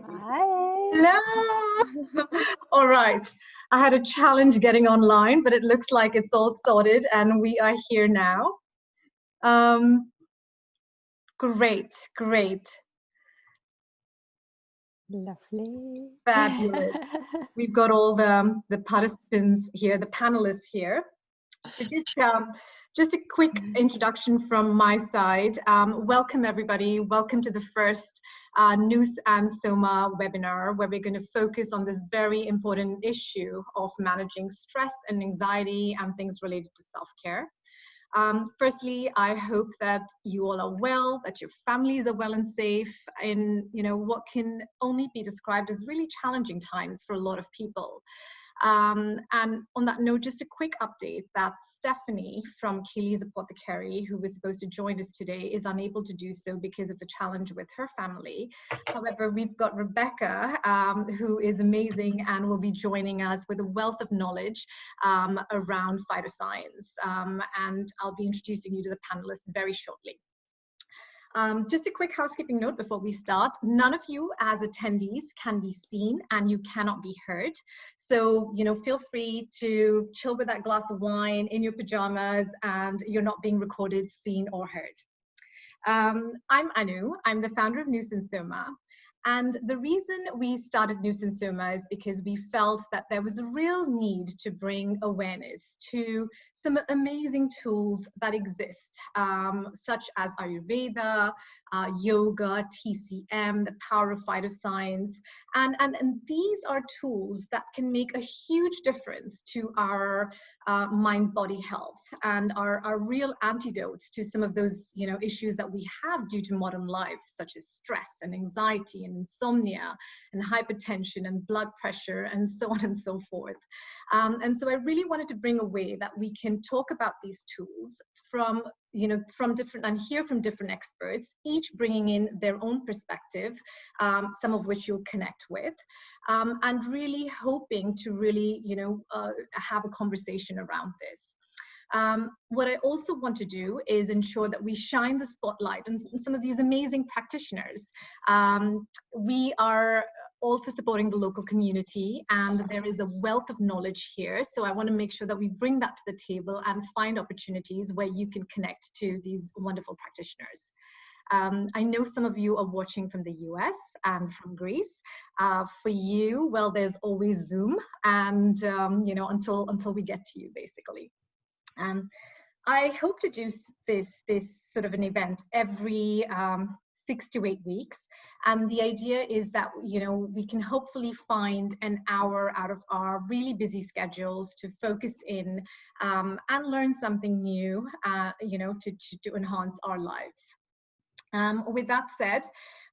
Hi. Hello. All right. I had a challenge getting online, but it looks like it's all sorted and we are here now. Great. Lovely. Fabulous. We've got all the participants here, the panelists here. So just a quick introduction from my side. Welcome everybody. Welcome to the first News and Soma webinar, where we're going to focus on this very important issue of managing stress and anxiety and things related to self-care. Firstly, I hope that you all are well, that your families are well and safe in what can only be described as really challenging times for a lot of people. And on that note, just a quick update that Stephanie from Keely's Apothecary, who was supposed to join us today, is unable to do so because of the challenge with her family. However, we've got Rebecca, who is amazing and will be joining us with a wealth of knowledge around phytoscience. And I'll be introducing you to the panelists very shortly. Just a quick housekeeping note before we start. None of you as attendees can be seen and you cannot be heard. So, feel free to chill with that glass of wine in your pajamas and you're not being recorded, seen or heard. I'm Anu. I'm the founder of News and Soma. And the reason we started News and Soma is because we felt that there was a real need to bring awareness to some amazing tools that exist, such as Ayurveda, yoga, TCM, the power of phytoscience. And these are tools that can make a huge difference to our mind-body health and are real antidotes to some of those issues that we have due to modern life, such as stress and anxiety and insomnia and hypertension and blood pressure and so on and so forth. And so I really wanted to bring a way that we can talk about these tools from different and hear from different experts, each bringing in their own perspective, some of which you'll connect with, and really hoping to really have a conversation around this. What I also want to do is ensure that we shine the spotlight on some of these amazing practitioners. We are all for supporting the local community, and there is a wealth of knowledge here. So I want to make sure that we bring that to the table and find opportunities where you can connect to these wonderful practitioners. I know some of you are watching from the US and from Greece. For you, well, there's always Zoom, and until we get to you, basically. I hope to do this sort of an event every 6 to 8 weeks. And the idea is that, we can hopefully find an hour out of our really busy schedules to focus in and learn something new, to enhance our lives. With that said,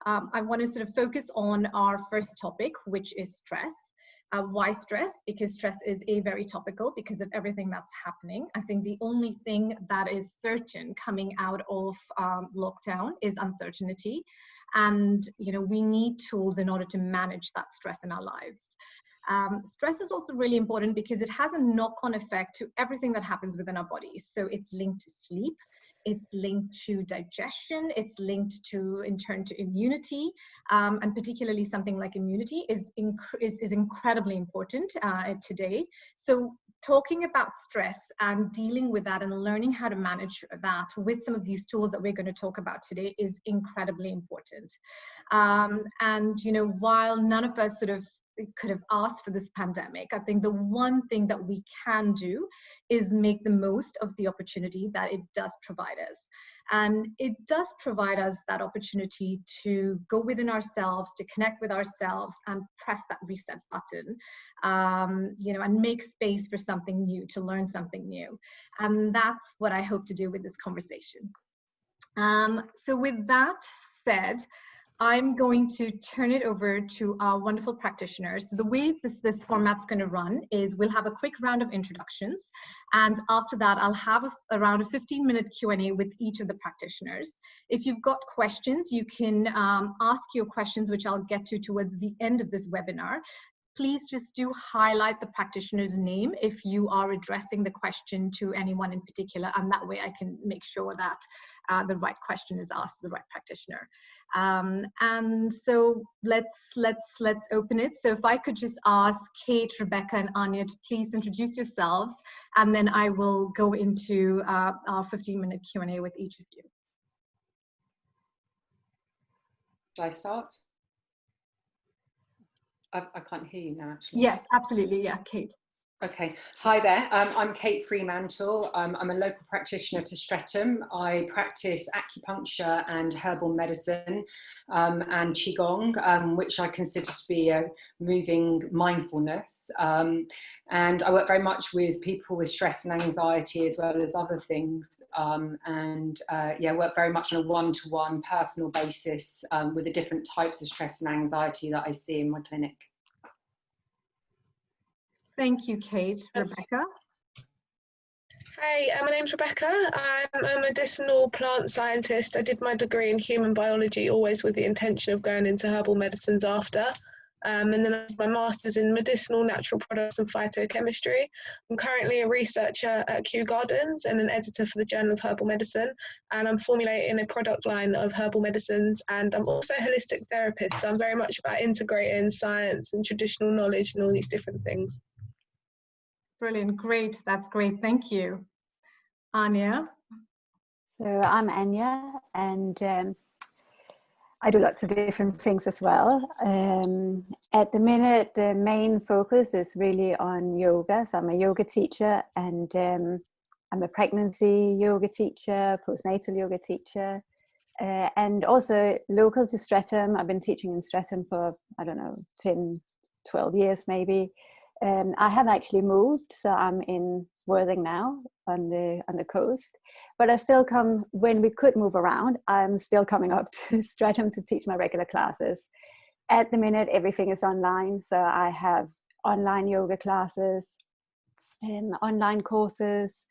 I want to sort of focus on our first topic, which is stress. Why stress? Because stress is very topical because of everything that's happening. I think the only thing that is certain coming out of lockdown is uncertainty. And, we need tools in order to manage that stress in our lives. Stress is also really important because it has a knock-on effect to everything that happens within our bodies. So it's linked to sleep. It's linked to digestion, it's linked to, in turn, to immunity, and particularly something like immunity is incredibly important today. So talking about stress and dealing with that and learning how to manage that with some of these tools that we're going to talk about today is incredibly important. And, while none of us sort of could have asked for this pandemic, I think the one thing that we can do is make the most of the opportunity that it does provide us. And it does provide us that opportunity to go within ourselves, to connect with ourselves and press that reset button, and make space for something new, to learn something new. And that's what I hope to do with this conversation. So with that said, I'm going to turn it over to our wonderful practitioners. The way this format's going to run is we'll have a quick round of introductions, and after that I'll have around a 15-minute Q&A with each of the practitioners. If you've got questions, you can ask your questions, which I'll get to towards the end of this webinar. please just do highlight the practitioner's name if you are addressing the question to anyone in particular, and that way I can make sure that the right question is asked to the right practitioner. And so let's open it. So if I could just ask Kate, Rebecca, and Anja to please introduce yourselves, and then I will go into our 15-minute Q&A with each of you. Shall I start? I can't hear you now, actually. Yes, absolutely. Yeah, Kate. Okay. Hi there. I'm Kate Fremantle. I'm a local practitioner to Streatham. I practice acupuncture and herbal medicine and Qigong, which I consider to be a moving mindfulness. And I work very much with people with stress and anxiety as well as other things. Yeah, work very much on a one-to-one personal basis with the different types of stress and anxiety that I see in my clinic. Thank you, Kate. Rebecca? Hi, my name's Rebecca. I'm a medicinal plant scientist. I did my degree in human biology, always with the intention of going into herbal medicines after. And then I did my master's in medicinal natural products and phytochemistry. I'm currently a researcher at Kew Gardens and an editor for the Journal of Herbal Medicine. And I'm formulating a product line of herbal medicines. And I'm also a holistic therapist. So I'm very much about integrating science and traditional knowledge and all these different things. Brilliant, great, that's great, thank you. Anja? So I'm Anja, and I do lots of different things as well. At the minute, the main focus is really on yoga. So I'm a yoga teacher, and I'm a pregnancy yoga teacher, postnatal yoga teacher, and also local to Streatham. I've been teaching in Streatham for, I don't know, 10, 12 years maybe. I have actually moved, so I'm in Worthing now on the coast, but I still come when we could move around. I'm still coming up to Streatham to teach my regular classes. At the minute, everything is online, so I have online yoga classes, online courses,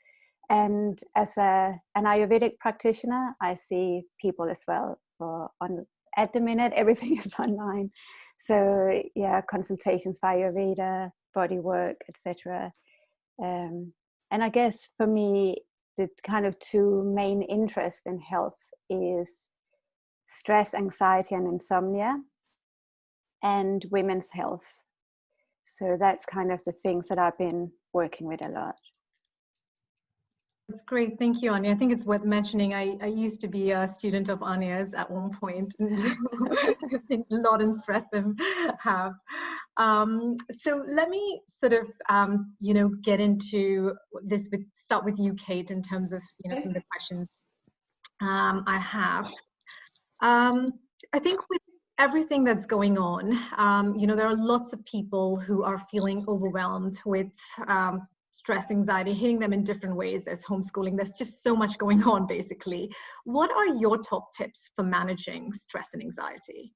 and as an Ayurvedic practitioner, I see people as well. At the minute, everything is online, so yeah, consultations for Ayurveda, body work, etc. And I guess for me, the kind of two main interests in health is stress, anxiety, and insomnia, and women's health. So that's kind of the things that I've been working with a lot. That's great, thank you, Anja. I think it's worth mentioning, I used to be a student of Anja's at one point, and I think a lot in Streatham have. So let me sort of, get into this, start with you, Kate, in terms of, some of the questions I have. I think with everything that's going on, there are lots of people who are feeling overwhelmed with stress, anxiety, hitting them in different ways. There's homeschooling, there's just so much going on, basically. What are your top tips for managing stress and anxiety?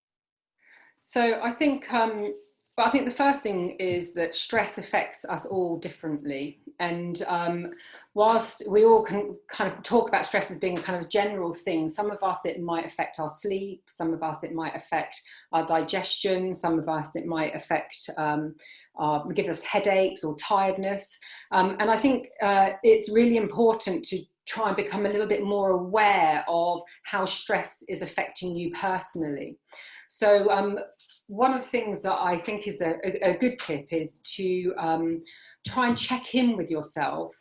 So I think the first thing is that stress affects us all differently. And whilst we all can kind of talk about stress as being a kind of general thing, some of us it might affect our sleep, some of us it might affect our digestion, some of us it might affect, give us headaches or tiredness. And I think it's really important to try and become a little bit more aware of how stress is affecting you personally. So one of the things that I think is a good tip is to try and check in with yourself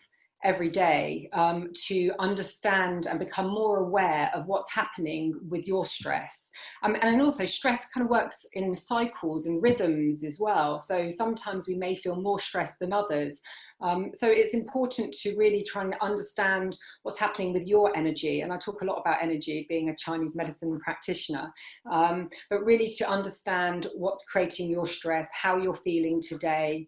every day to understand and become more aware of what's happening with your stress. And also stress kind of works in cycles and rhythms as well. So sometimes we may feel more stressed than others. So it's important to really try and understand what's happening with your energy. And I talk a lot about energy, being a Chinese medicine practitioner, but really to understand what's creating your stress, how you're feeling today,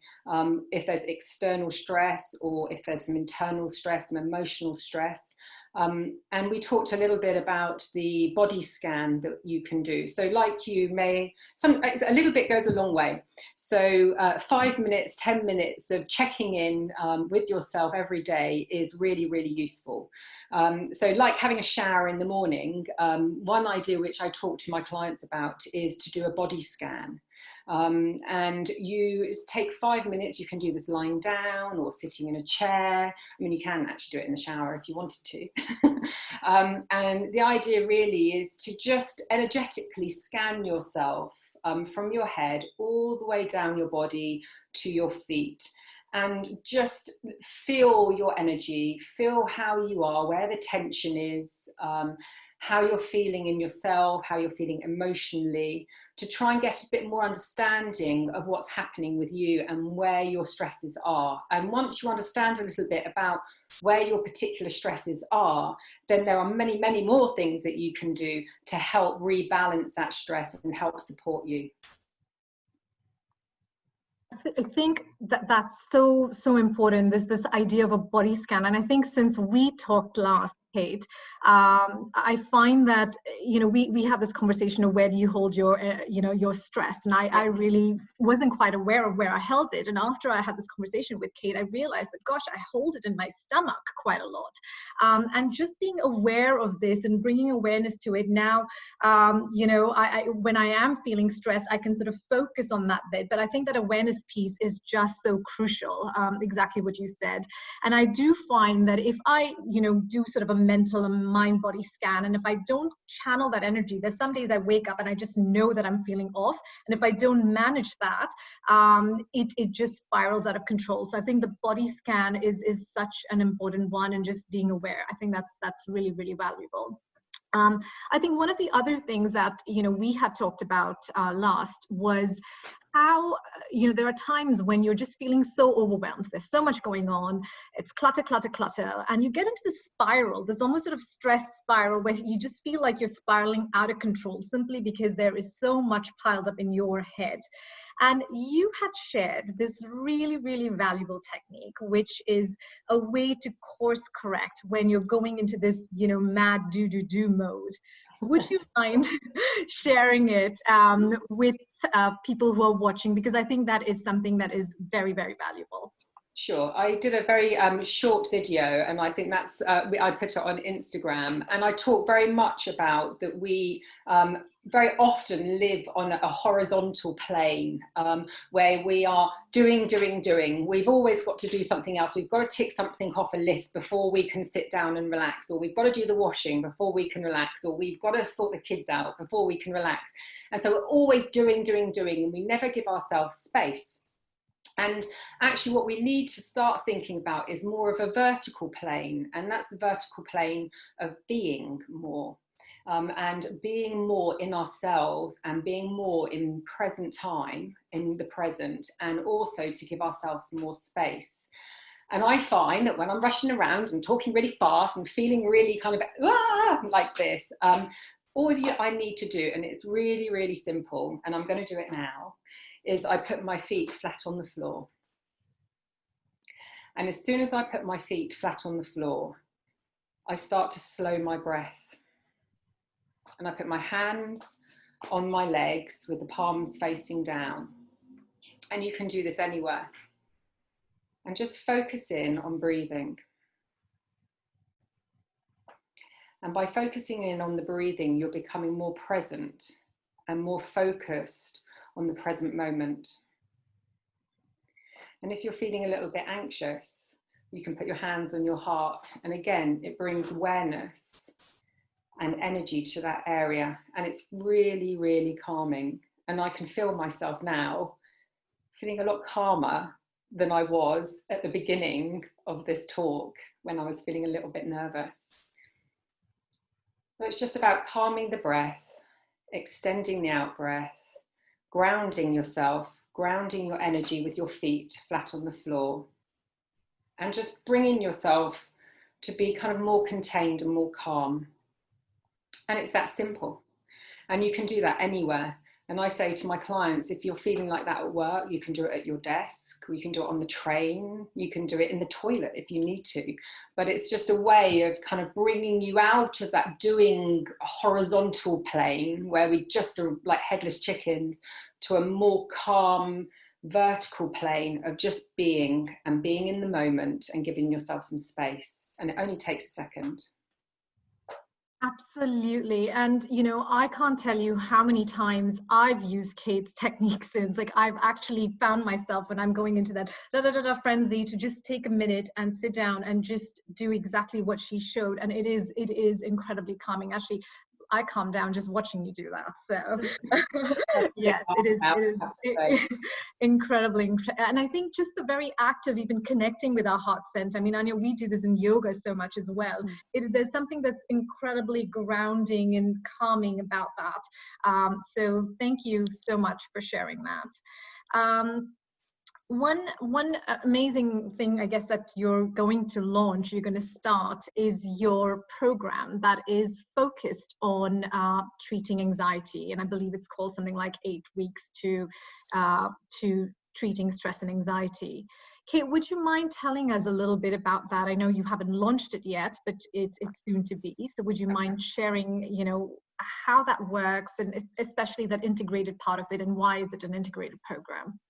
if there's external stress or if there's some internal stress, some emotional stress. And we talked a little bit about the body scan that you can do. So like you may, a little bit goes a long way. So 5 minutes, 10 minutes of checking in with yourself every day is really, really useful. So like having a shower in the morning, one idea which I talk to my clients about is to do a body scan. And you take 5 minutes. You can do this lying down or sitting in a chair. I mean, you can actually do it in the shower if you wanted to. And the idea really is to just energetically scan yourself from your head all the way down your body to your feet, and just feel your energy, feel how you are, where the tension is, how you're feeling in yourself, how you're feeling emotionally, to try and get a bit more understanding of what's happening with you and where your stresses are. And once you understand a little bit about where your particular stresses are, then there are many, many more things that you can do to help rebalance that stress and help support you. I think that that's so important. There's this idea of a body scan, and I think since we talked last, Kate, I find that we have this conversation of where do you hold your your stress, and I really wasn't quite aware of where I held it. And after I had this conversation with Kate, I realized that gosh, I hold it in my stomach quite a lot. And just being aware of this and bringing awareness to it now, when I am feeling stressed, I can sort of focus on that bit. But I think that awareness piece is just so crucial, exactly what you said. And I do find that if I do sort of a mental and mind body scan, and if I don't channel that energy, there's some days I wake up and I just know that I'm feeling off, and if I don't manage that, it just spirals out of control. So I think the body scan is such an important one, and just being aware, I think that's really, really valuable. I think one of the other things that we had talked about last was how there are times when you're just feeling so overwhelmed. There's so much going on. It's clutter, clutter, clutter, and you get into this spiral. There's almost sort of stress spiral where you just feel like you're spiraling out of control simply because there is so much piled up in your head. And you had shared this really, really valuable technique, which is a way to course correct when you're going into this, mad do mode. Would you mind sharing it with people who are watching? Because I think that is something that is very, very valuable. Sure. I did a very short video, and I think that's, I put it on Instagram, and I talk very much about that we very often live on a horizontal plane where we are doing. We've always got to do something else. We've got to tick something off a list before we can sit down and relax, or we've got to do the washing before we can relax, or we've got to sort the kids out before we can relax. And so we're always doing, and we never give ourselves space. And actually what we need to start thinking about is more of a vertical plane, and that's the vertical plane of being more. And being more in ourselves, and being more in present time, in the present, and also to give ourselves more space. And I find that when I'm rushing around and talking really fast and feeling really kind of like this, all I need to do, and it's really, really simple, and I'm going to do it now, is I put my feet flat on the floor. And as soon as I put my feet flat on the floor, I start to slow my breath. And I put my hands on my legs with the palms facing down. And you can do this anywhere. And just focus in on breathing. And by focusing in on the breathing, you're becoming more present and more focused on the present moment. And if you're feeling a little bit anxious, you can put your hands on your heart. And again, it brings awareness and energy to that area. And it's really, really calming. And I can feel myself now feeling a lot calmer than I was at the beginning of this talk when I was feeling a little bit nervous. So it's just about calming the breath, extending the out breath, grounding yourself, grounding your energy with your feet flat on the floor, and just bringing yourself to be kind of more contained and more calm. And it's that simple. And you can do that anywhere. And I say to my clients, if you're feeling like that at work, you can do it at your desk, you can do it on the train, you can do it in the toilet if you need to. But it's just a way of kind of bringing you out of that doing horizontal plane where we just are like headless chickens, to a more calm vertical plane of just being, and being in the moment and giving yourself some space. And it only takes a second. Absolutely. And, you know, I can't tell you how many times I've used Kate's technique since. Like, I've actually found myself when I'm going into that frenzy to just take a minute and sit down and just do exactly what she showed. And it is incredibly calming. Actually, I calm down just watching you do that. So yes, incredibly. And I think just the very act of even connecting with our heart center. I mean, I know we do this in yoga so much as well. There's something that's incredibly grounding and calming about that. So thank you so much for sharing that. One amazing thing, I guess, that you're going to launch, you're going to start, is your program that is focused on treating anxiety. And I believe it's called something like 8 weeks to treating stress and anxiety. Kate, would you mind telling us a little bit about that? I know you haven't launched it yet, but it's soon to be. So would you mind sharing, you know, how that works, and especially that integrated part of it, and why is it an integrated program?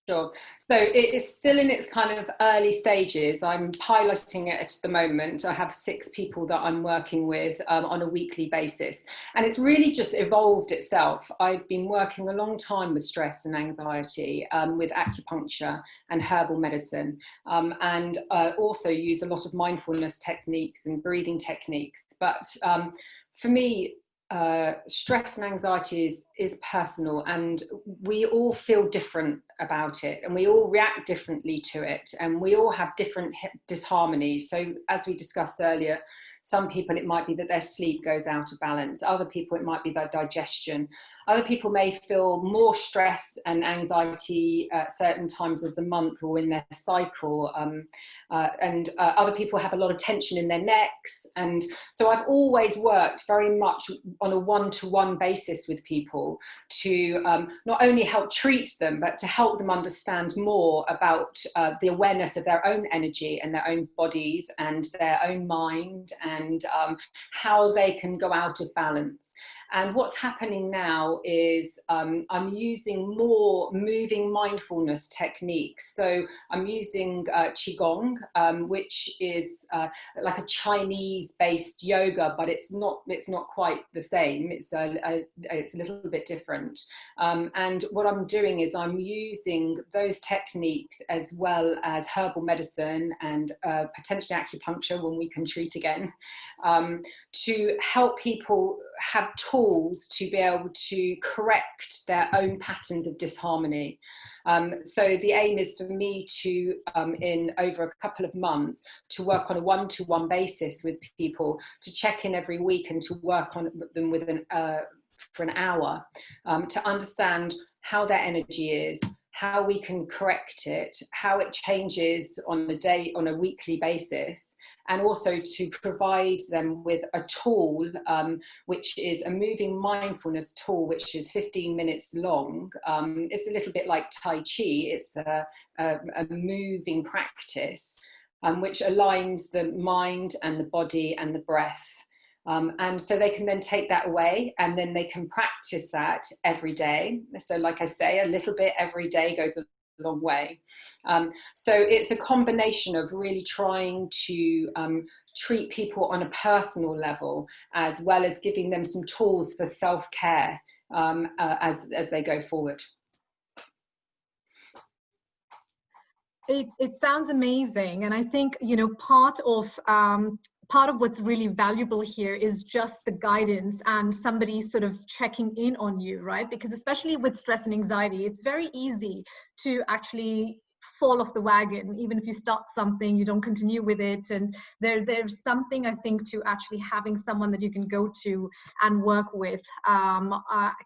Sure. So it is still in its kind of early stages. I'm piloting it at the moment. I have 6 people that I'm working with on a weekly basis. And it's really just evolved itself. I've been working a long time with stress and anxiety with acupuncture and herbal medicine, and also use a lot of mindfulness techniques and breathing techniques. But for me, stress and anxiety is personal, and we all feel different about it, and we all react differently to it, and we all have different disharmonies. So as we discussed earlier, some people it might be that their sleep goes out of balance, other people it might be their digestion, other people may feel more stress and anxiety at certain times of the month or in their cycle, and other people have a lot of tension in their necks. And so I've always worked very much on a one-to-one basis with people to not only help treat them, but to help them understand more about the awareness of their own energy and their own bodies and their own mind, and how they can go out of balance. And what's happening now is I'm using more moving mindfulness techniques. So I'm using Qigong, which is like a Chinese-based yoga, but it's not quite the same. It's a little bit different. And what I'm doing is I'm using those techniques as well as herbal medicine and potentially acupuncture when we can treat again, to help people have tools to be able to correct their own patterns of disharmony. So the aim is for me to, in over a couple of months, to work on a one-to-one basis with people, to check in every week and to work on them with for an hour, to understand how their energy is, how we can correct it, how it changes on a weekly basis, and also to provide them with a tool, which is a moving mindfulness tool, which is 15 minutes long. It's a little bit like Tai Chi. It's a moving practice, which aligns the mind and the body and the breath. And so they can then take that away, and then they can practice that every day. So like I say, a little bit every day goes a long way. So it's a combination of really trying to treat people on a personal level, as well as giving them some tools for self-care as they go forward. It sounds amazing, and I think, you know, part of what's really valuable here is just the guidance and somebody sort of checking in on you, right? Because especially with stress and anxiety, it's very easy to actually fall off the wagon. Even if you start something, you don't continue with it. And there's something, I think, to actually having someone that you can go to and work with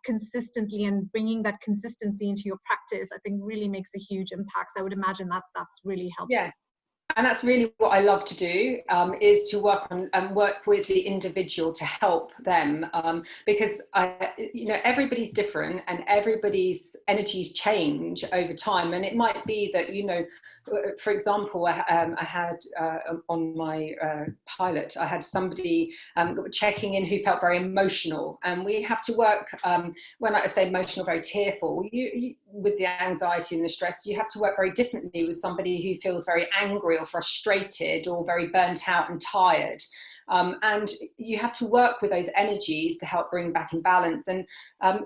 consistently, and bringing that consistency into your practice, I think really makes a huge impact. So I would imagine that that's really helpful. Yeah. And that's really what I love to do, is to work with the individual to help them, because you know, everybody's different and everybody's energies change over time. And it might be that, you know, for example, I had on my pilot, I had somebody checking in who felt very emotional, and we have to work, when I say emotional, very tearful, you with the anxiety and the stress, you have to work very differently with somebody who feels very angry or frustrated or very burnt out and tired. And you have to work with those energies to help bring back in balance. And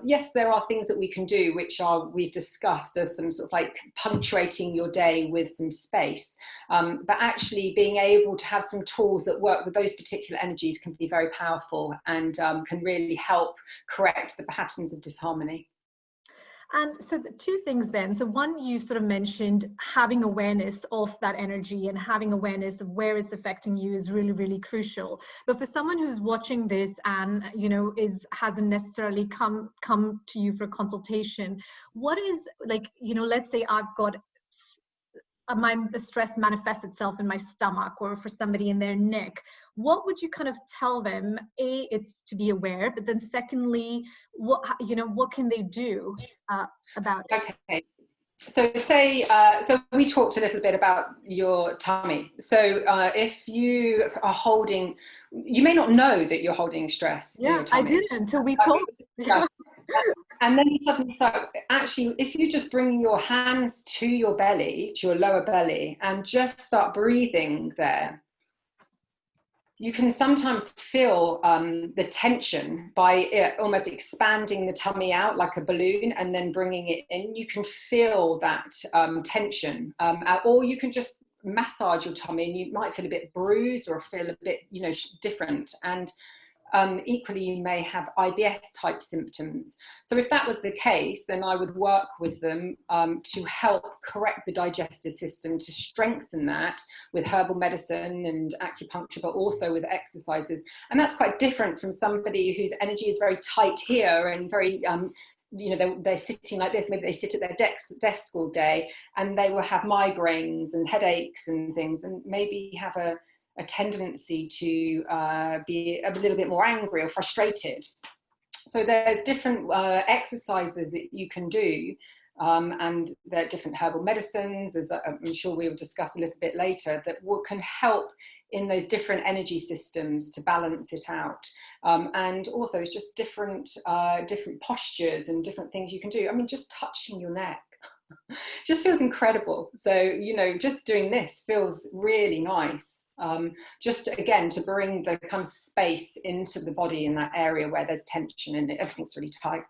yes, there are things that we can do, which we've discussed as some sort of like punctuating your day with some space. But actually being able to have some tools that work with those particular energies can be very powerful, and can really help correct the patterns of disharmony. And so the two things then. So one, you sort of mentioned having awareness of that energy and having awareness of where it's affecting you is really, really crucial. But for someone who's watching this and, you know, hasn't necessarily come to you for a consultation, what is, like, you know, let's say I've got the stress manifests itself in my stomach, or for somebody in their neck, what would you kind of tell them? A, it's to be aware, but then secondly, what can they do about it? Okay. So so we talked a little bit about your tummy. So if you are holding, you may not know that you're holding stress. Yeah, I didn't until we talked. Yeah. And then you suddenly start, actually, if you just bring your hands to your belly, to your lower belly, and just start breathing there, you can sometimes feel the tension by almost expanding the tummy out like a balloon and then bringing it in. You can feel that tension, or you can just massage your tummy and you might feel a bit bruised or feel a bit, you know, different. And equally, you may have IBS type symptoms. So if that was the case, then I would work with them to help correct the digestive system, to strengthen that with herbal medicine and acupuncture, but also with exercises. And that's quite different from somebody whose energy is very tight here and very, you know, they're sitting like this. Maybe they sit at their desk all day and they will have migraines and headaches and things, and maybe have a tendency to be a little bit more angry or frustrated. So there's different exercises that you can do, and there are different herbal medicines, as I'm sure we will discuss a little bit later, that can help in those different energy systems to balance it out. And also it's just different postures and different things you can do. I mean, just touching your neck just feels incredible. So, you know, just doing this feels really nice. Just again to bring the kind of space into the body in that area where there's tension and everything's really tight.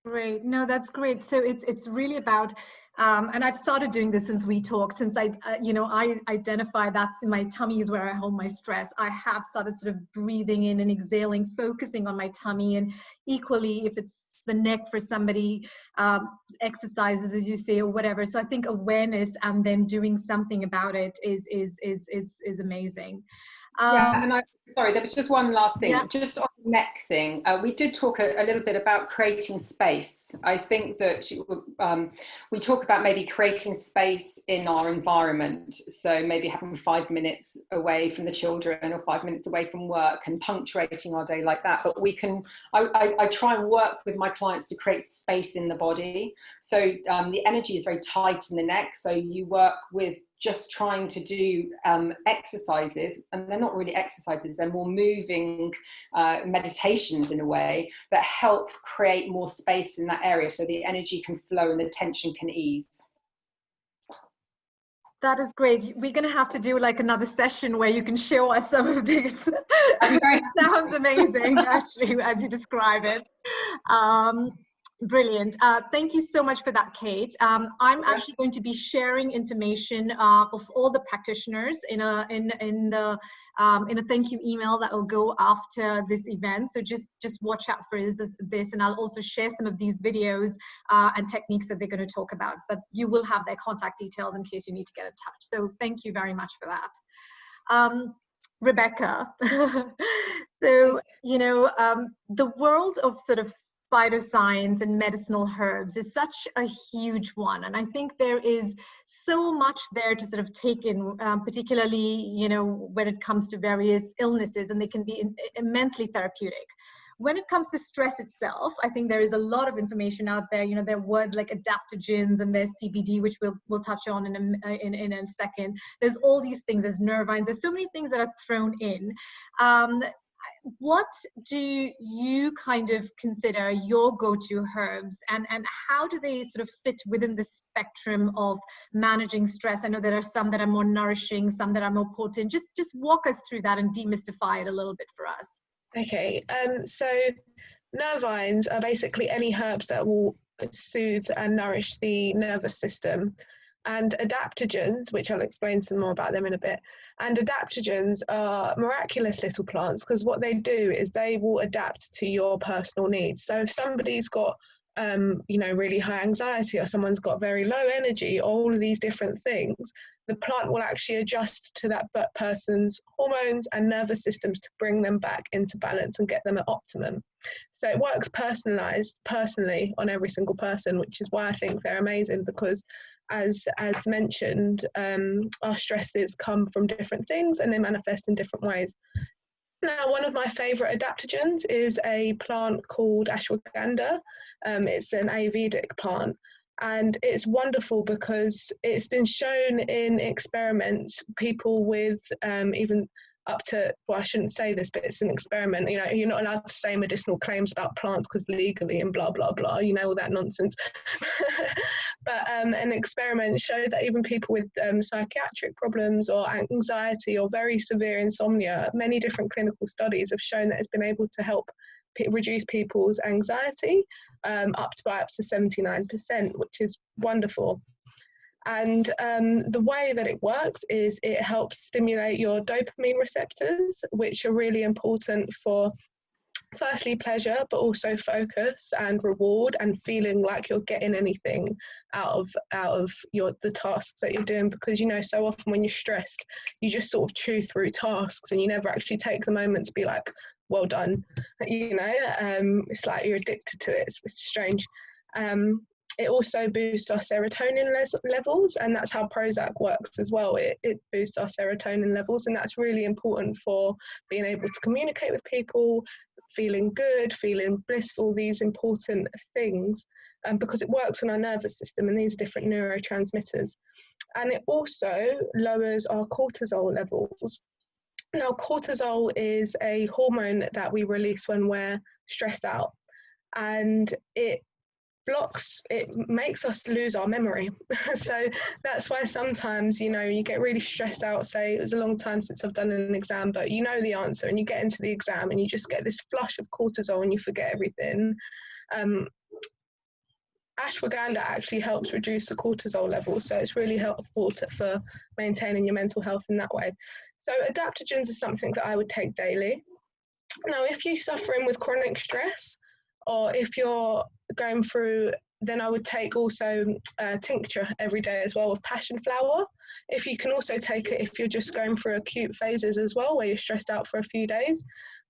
Great. No, that's great. So it's really about, and I've started doing this since we talked, since I identify that's in my tummy is where I hold my stress. I have started sort of breathing in and exhaling, focusing on my tummy, and equally if it's the neck for somebody, exercises, as you say, or whatever. So I think awareness and then doing something about it is amazing. Yeah, and sorry, there was just one last thing, yeah. Just on the neck thing. We did talk a little bit about creating space. I think that we talk about maybe creating space in our environment. So maybe having 5 minutes away from the children or 5 minutes away from work and punctuating our day like that. But we can, I try and work with my clients to create space in the body. So the energy is very tight in the neck. So you work with just trying to do exercises, and they're not really exercises, they're more moving meditations in a way that help create more space in that area so the energy can flow and the tension can ease. That is great. We're going to have to do like another session where you can show us some of this. It sounds amazing, actually, as you describe it. Brilliant. Thank you so much for that, Kate. I'm actually going to be sharing information of all the practitioners in a thank you email that will go after this event. So just watch out for this, and I'll also share some of these videos and techniques that they're going to talk about. But you will have their contact details in case you need to get in touch. So thank you very much for that. Rebecca. So, you know, the world of sort of phytoscience and medicinal herbs is such a huge one, and I think there is so much there to sort of take in, particularly, you know, when it comes to various illnesses, and they can be immensely therapeutic. When it comes to stress itself, I think there is a lot of information out there. You know, there are words like adaptogens, and there's CBD, which we'll touch on in a second. There's all these things, there's nervines, there's so many things that are thrown in. what do you kind of consider your go-to herbs, and how do they sort of fit within the spectrum of managing stress? I know there are some that are more nourishing, some that are more potent. Just walk us through that and demystify it a little bit for us. Okay, so nervines are basically any herbs that will soothe and nourish the nervous system. And adaptogens, which I'll explain some more about them in a bit, and adaptogens are miraculous little plants, because what they do is they will adapt to your personal needs. So if somebody's got really high anxiety, or someone's got very low energy, all of these different things, the plant will actually adjust to that person's hormones and nervous systems to bring them back into balance and get them at optimum. So it works personally on every single person, which is why I think they're amazing, because as mentioned, our stresses come from different things and they manifest in different ways. Now, one of my favourite adaptogens is a plant called ashwagandha. It's an Ayurvedic plant, and it's wonderful because it's been shown in experiments, people with even up to, well, I shouldn't say this, but it's an experiment. You know, you're not allowed to say medicinal claims about plants because legally and blah, blah, blah, you know, all that nonsense. But an experiment showed that even people with psychiatric problems or anxiety or very severe insomnia, many different clinical studies have shown that it's been able to help reduce people's anxiety up to 79%, which is wonderful. And the way that it works is it helps stimulate your dopamine receptors, which are really important for, firstly, pleasure, but also focus and reward and feeling like you're getting anything out of the tasks that you're doing. Because, you know, so often when you're stressed, you just sort of chew through tasks and you never actually take the moment to be like, well done, you know. It's like you're addicted to it. It's strange. It also boosts our serotonin levels, and that's how Prozac works as well. It boosts our serotonin levels, and that's really important for being able to communicate with people, feeling good, feeling blissful, these important things, because it works on our nervous system and these different neurotransmitters. And it also lowers our cortisol levels. Now, cortisol is a hormone that we release when we're stressed out, and it makes us lose our memory. So that's why sometimes, you know, you get really stressed out. Say, it was a long time since I've done an exam, but you know the answer and you get into the exam and you just get this flush of cortisol and you forget everything. Ashwagandha actually helps reduce the cortisol level, so it's really helpful for maintaining your mental health in that way. So adaptogens are something that I would take daily. Now, if you're suffering with chronic stress, or if you're going through, then I would take also tincture every day as well with passion flower. If you can also take it if you're just going through acute phases as well, where you're stressed out for a few days.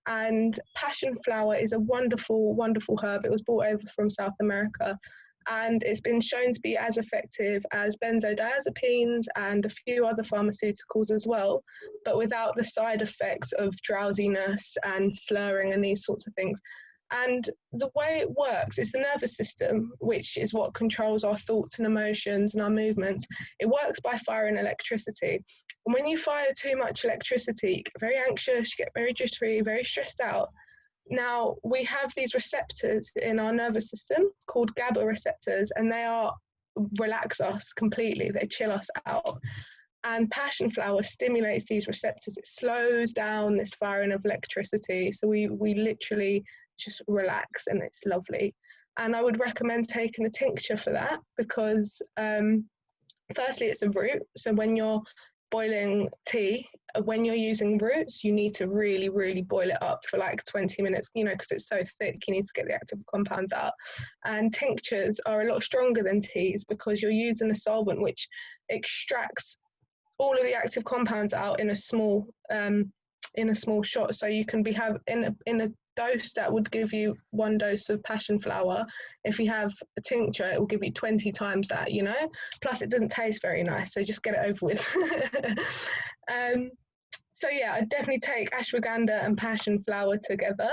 And passion flower is a wonderful, wonderful herb. It was brought over from South America, and it's been shown to be as effective as benzodiazepines and a few other pharmaceuticals as well, but without the side effects of drowsiness and slurring and these sorts of things. And the way it works is the nervous system, which is what controls our thoughts and emotions and our movements. It works by firing electricity. And when you fire too much electricity, you get very anxious, you get very jittery, very stressed out. Now, we have these receptors in our nervous system called GABA receptors, and they relax us completely. They chill us out. And passion flower stimulates these receptors. It slows down this firing of electricity. So we literally just relax, and it's lovely. And I would recommend taking a tincture for that, because firstly, it's a root. So when you're boiling tea, when you're using roots, you need to really, really boil it up for like 20 minutes, you know, because it's so thick, you need to get the active compounds out. And tinctures are a lot stronger than teas because you're using a solvent which extracts all of the active compounds out in a small shot. So you can have in a dose that would give you 1 dose of passion flower. If you have a tincture, it will give you 20 times that, you know. Plus it doesn't taste very nice, so just get it over with. So yeah, I'd definitely take ashwagandha and passion flower together.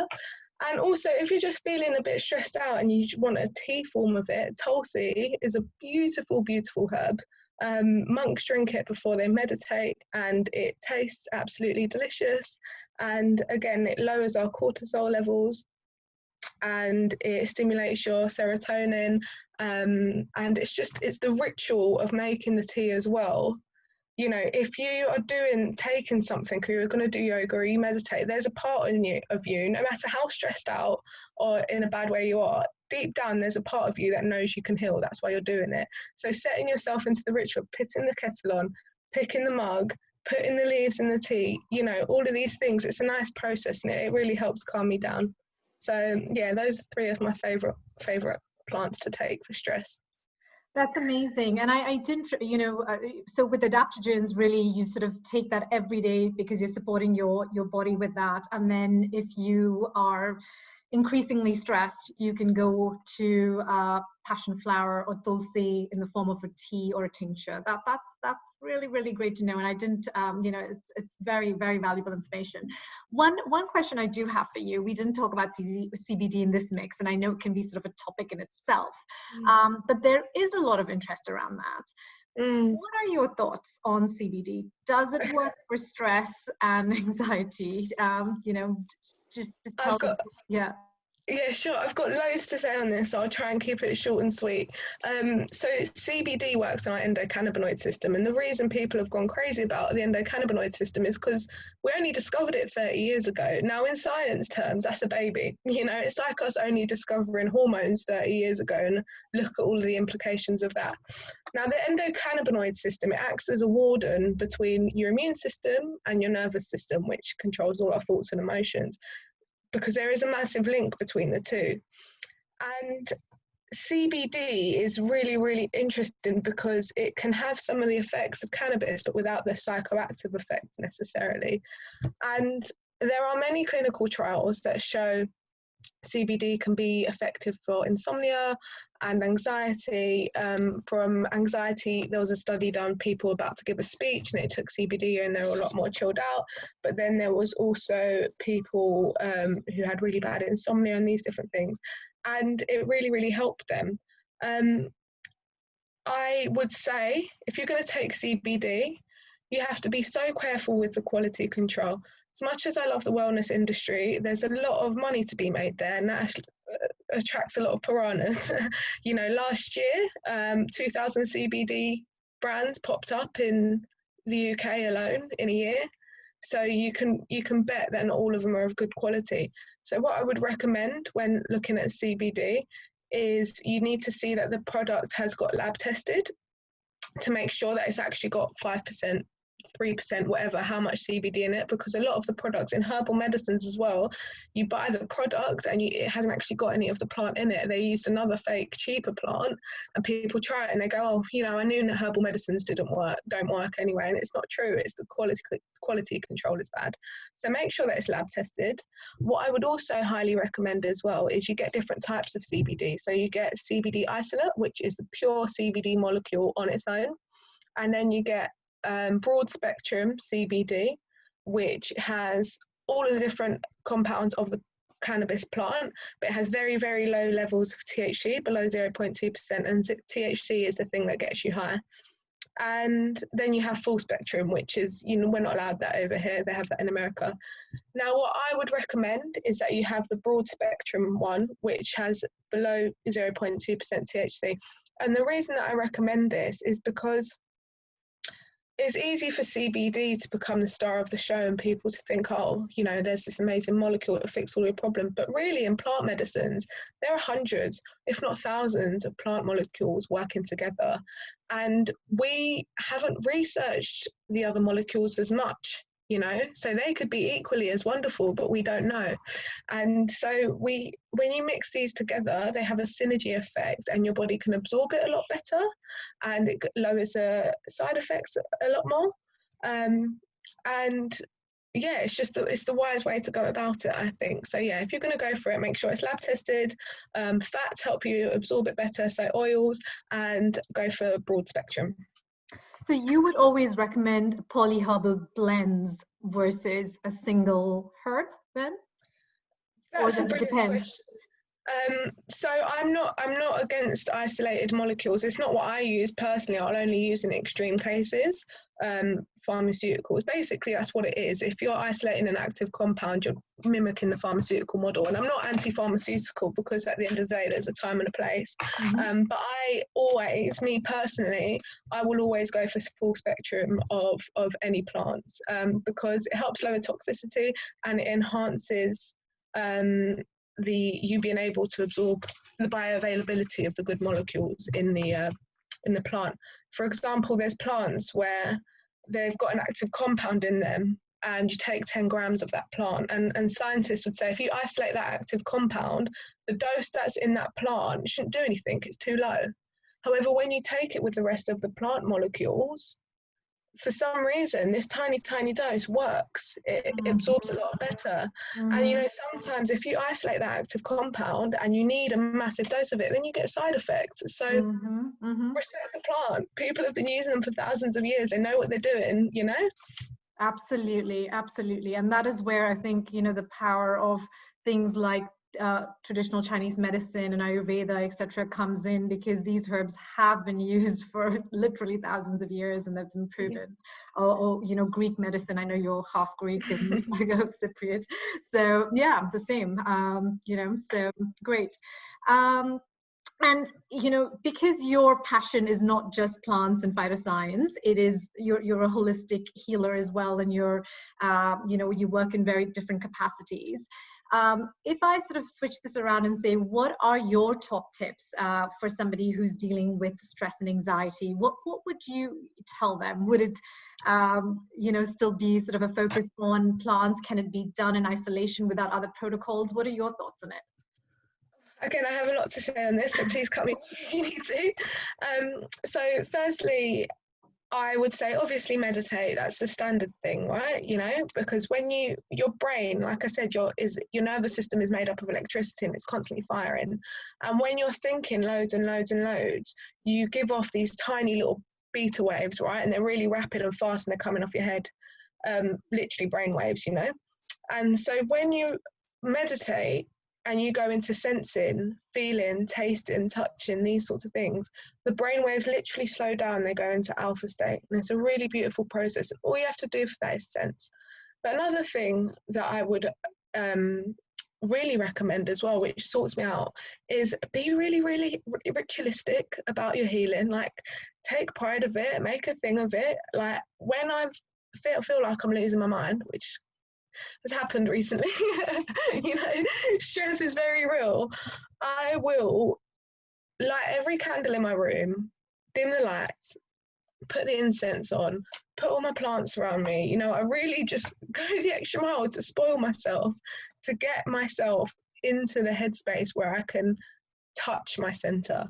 And also, if you're just feeling a bit stressed out and you want a tea form of it, tulsi is a beautiful, beautiful herb. Monks drink it before they meditate, and it tastes absolutely delicious. And again, it lowers our cortisol levels and it stimulates your serotonin. And it's the ritual of making the tea as well. You know, if you are taking something, or you're going to do yoga or you meditate, there's a part of you, no matter how stressed out or in a bad way you are, deep down there's a part of you that knows you can heal. That's why you're doing it. So setting yourself into the ritual, putting the kettle on, picking the mug, putting the leaves in the tea, you know, all of these things, it's a nice process and it really helps calm me down. So yeah, those are 3 of my favorite plants to take for stress. That's amazing. And I didn't, you know, so with adaptogens, really, you sort of take that every day because you're supporting your body with that. And then if you are increasingly stressed, you can go to passion flower or tulsi in the form of a tea or a tincture. That's really, really great to know. And I didn't, you know, it's very, very valuable information. One question I do have for you, we didn't talk about CBD in this mix, and I know it can be sort of a topic in itself, but there is a lot of interest around that. What are your thoughts on CBD? Does it work for stress and anxiety? You know, just tell us. Yeah. Yeah, sure. I've got loads to say on this, so I'll try and keep it short and sweet. So CBD works on our endocannabinoid system, and the reason people have gone crazy about the endocannabinoid system is because we only discovered it 30 years ago. Now, in science terms, that's a baby. You know, it's like us only discovering hormones 30 years ago, and look at all of the implications of that. Now, the endocannabinoid system, it acts as a warden between your immune system and your nervous system, which controls all our thoughts and emotions, because there is a massive link between the two. And CBD is really, really interesting because it can have some of the effects of cannabis, but without the psychoactive effect necessarily. And there are many clinical trials that show CBD can be effective for insomnia and anxiety. From anxiety, there was a study done, people about to give a speech and they took CBD and they were a lot more chilled out. But then there was also people who had really bad insomnia and these different things. And it really, really helped them. I would say if you're going to take CBD, you have to be so careful with the quality control. As much as I love the wellness industry, there's a lot of money to be made there, and that attracts a lot of piranhas. You know, last year, 2,000 CBD brands popped up in the UK alone in a year. So you can bet that not all of them are of good quality. So what I would recommend when looking at CBD is you need to see that the product has got lab tested to make sure that it's actually got 5%, 3%, whatever, how much CBD in it, because a lot of the products in herbal medicines as well, you buy the product and it hasn't actually got any of the plant in it. They used another fake, cheaper plant, and people try it and they go, oh, you know, I knew that herbal medicines don't work anyway, and it's not true. It's the quality control is bad. So make sure that it's lab tested. What I would also highly recommend as well is you get different types of CBD. So you get CBD isolate, which is the pure CBD molecule on its own, and then you get broad spectrum CBD, which has all of the different compounds of the cannabis plant, but it has very, very low levels of THC, below 0.2%, and THC is the thing that gets you high. And then you have full spectrum, which is, you know, we're not allowed that over here. They have that in America. Now, what I would recommend is that you have the broad spectrum one, which has below 0.2% THC. And the reason that I recommend this is because it's easy for CBD to become the star of the show and people to think, oh, you know, there's this amazing molecule that fixes all your problems. But really, in plant medicines, there are hundreds, if not thousands, of plant molecules working together. And we haven't researched the other molecules as much, you know, so they could be equally as wonderful, but we don't know. And so when you mix these together, they have a synergy effect and your body can absorb it a lot better, and it lowers side effects a lot more. And yeah, it's the wise way to go about it, I think. So yeah, if you're going to go for it, make sure it's lab tested. Fats help you absorb it better, so oils, and go for broad spectrum. So you would always recommend polyherbal blends versus a single herb then? Or does it depend? So I'm not against isolated molecules. It's not what I use personally. I'll only use in extreme cases. Pharmaceuticals, basically that's what it is. If you're isolating an active compound, you're mimicking the pharmaceutical model. And I'm not anti-pharmaceutical, because at the end of the day there's a time and a place. But I always, me personally, I will always go for full spectrum of any plants, because it helps lower toxicity and it enhances you being able to absorb the bioavailability of the good molecules in the plant. For example, there's plants where they've got an active compound in them, and you take 10 grams of that plant, and scientists would say if you isolate that active compound, the dose that's in that plant shouldn't do anything, it's too low. However, when you take it with the rest of the plant molecules, for some reason, this tiny dose works. It absorbs a lot better. And you know, sometimes if you isolate that active compound and you need a massive dose of it, then you get side effects. So respect the plant. People have been using them for thousands of years. They know what they're doing, you know? Absolutely, absolutely. And that is where I think, you know, the power of things like traditional Chinese medicine and Ayurveda, etc., comes in, because these herbs have been used for literally thousands of years and they've been proven. Or you know, Greek medicine, I know you're half Greek and Cypriot, so yeah, the same. You know, so great. And you know, because your passion is not just plants and phytoscience, it is you're a holistic healer as well, and you're you know, you work in very different capacities. If I sort of switch this around and say, what are your top tips for somebody who's dealing with stress and anxiety? What would you tell them? Would it, you know, still be sort of a focus on plants? Can it be done in isolation without other protocols? What are your thoughts on it? Again, I have a lot to say on this, so please cut me if you need to. So firstly, I would say obviously meditate. That's the standard thing, right? You know, because when your brain, like I said, your nervous system is made up of electricity and it's constantly firing. And when you're thinking loads and loads and loads, you give off these tiny little beta waves, right? And they're really rapid and fast and they're coming off your head, literally brain waves, you know? And so when you meditate, and you go into sensing, feeling, tasting, touching, these sorts of things, the brain waves literally slow down, they go into alpha state. And it's a really beautiful process. All you have to do for that is sense. But another thing that I would really recommend as well, which sorts me out, is be really, really ritualistic about your healing. Like, take pride of it, make a thing of it. Like, when I feel like I'm losing my mind, which has happened recently, you know, stress is very real, I will light every candle in my room, dim the lights, put the incense on, put all my plants around me. You know, I really just go the extra mile to spoil myself, to get myself into the headspace where I can touch my center.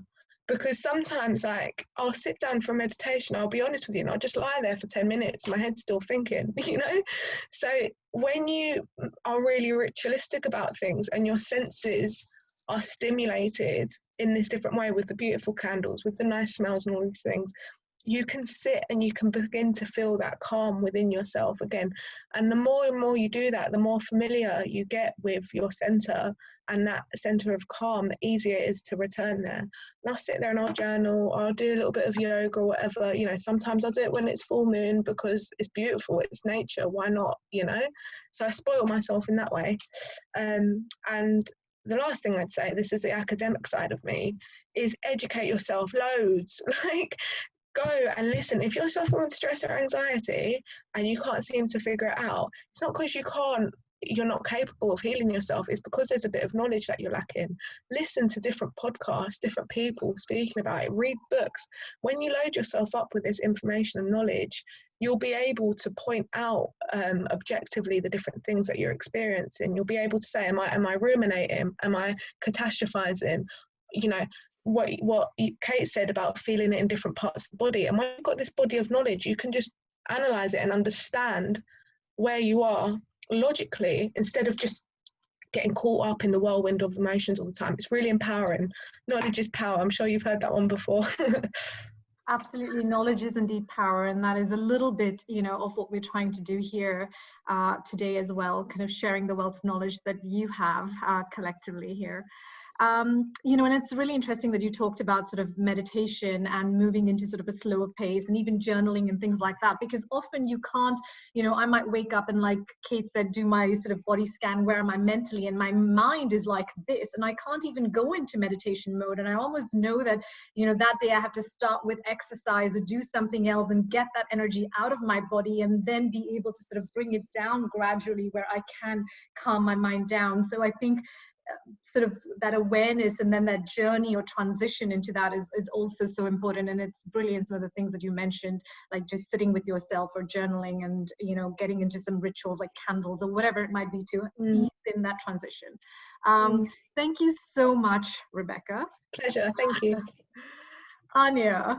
Because sometimes, like, I'll sit down for meditation, I'll be honest with you, and I'll just lie there for 10 minutes, my head's still thinking, you know? So when you are really ritualistic about things and your senses are stimulated in this different way with the beautiful candles, with the nice smells and all these things, you can sit and you can begin to feel that calm within yourself again. And the more and more you do that, the more familiar you get with your center and that center of calm, the easier it is to return there. And I'll sit there and I'll journal, or I'll do a little bit of yoga or whatever. You know, sometimes I'll do it when it's full moon because it's beautiful, it's nature, why not, you know? So I spoil myself in that way. And the last thing I'd say, this is the academic side of me, is educate yourself loads. Like, go and listen. If you're suffering with stress or anxiety and you can't seem to figure it out, it's not because you're not capable of healing yourself. It's because there's a bit of knowledge that you're lacking. Listen to different podcasts, different people speaking about it, read books. When you load yourself up with this information and knowledge, you'll be able to point out objectively the different things that you're experiencing. You'll be able to say, am I ruminating? Am I catastrophizing? You know, what Kate said about feeling it in different parts of the body. And when you've got this body of knowledge, you can just analyze it and understand where you are logically, instead of just getting caught up in the whirlwind of emotions all the time. It's really empowering. Knowledge is power. I'm sure you've heard that one before. Absolutely, knowledge is indeed power, and that is a little bit, you know, of what we're trying to do here today as well, kind of sharing the wealth of knowledge that you have collectively here. You know, and it's really interesting that you talked about sort of meditation and moving into sort of a slower pace and even journaling and things like that, because often you can't, you know, I might wake up and, like Kate said, do my sort of body scan, where am I mentally, and my mind is like this, and I can't even go into meditation mode. And I almost know that, you know, that day I have to start with exercise or do something else and get that energy out of my body, and then be able to sort of bring it down gradually where I can calm my mind down. So I think sort of that awareness and then that journey or transition into that is also so important. And it's brilliant, some of the things that you mentioned, like just sitting with yourself or journaling, and, you know, getting into some rituals like candles or whatever it might be to ease in that transition. Thank you so much, Rebecca. Pleasure, thank you. Anja,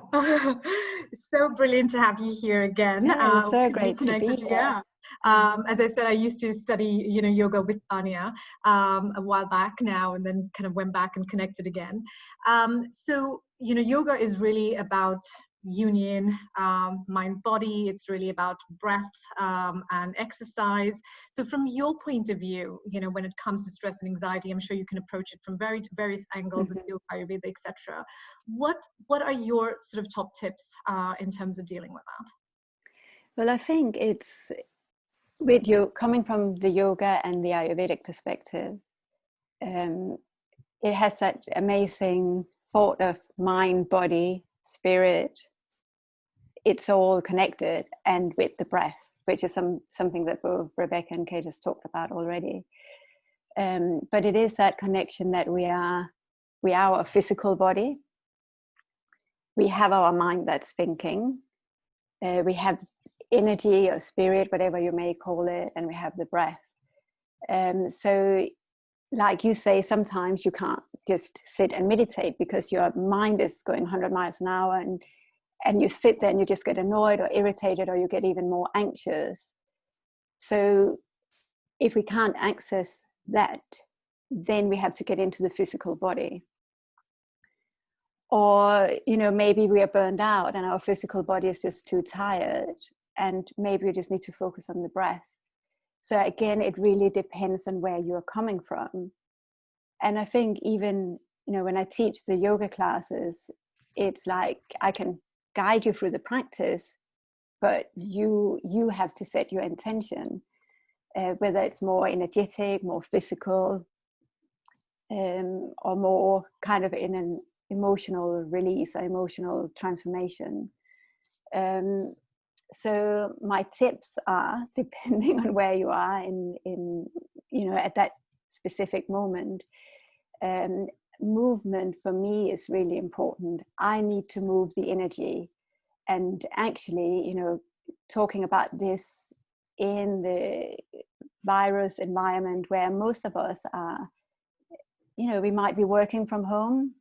so brilliant to have you here again. Yeah, it's so great to be here. Yeah. As I said, I used to study, you know, yoga with Anja a while back now, and then kind of went back and connected again. So, you know, yoga is really about union, mind body. It's really about breath and exercise. So from your point of view, you know, when it comes to stress and anxiety, I'm sure you can approach it from various angles of yoga, Ayurveda, etc. What are your sort of top tips in terms of dealing with that? Well, I think it's with you coming from the yoga and the Ayurvedic perspective. It has that amazing thought of mind, body, spirit. It's all connected, and with the breath, which is something that both Rebecca and Kate has talked about already. But it is that connection that we are a physical body. We have our mind that's thinking. We have energy or spirit, whatever you may call it, and we have the breath. So like you say, sometimes you can't just sit and meditate because your mind is going 100 miles an hour, and you sit there and you just get annoyed or irritated, or you get even more anxious. So if we can't access that, then we have to get into the physical body. Or, you know, maybe we are burned out and our physical body is just too tired, and maybe we just need to focus on the breath. So again, it really depends on where you're coming from. And I think even, you know, when I teach the yoga classes, it's like I can guide you through the practice, but you have to set your intention, whether it's more energetic, more physical, or more kind of in an emotional release or emotional transformation. So my tips are, depending on where you are in you know, at that specific moment, movement for me is really important. I need to move the energy. And actually, you know, talking about this in the virus environment where most of us are, you know, we might be working from home,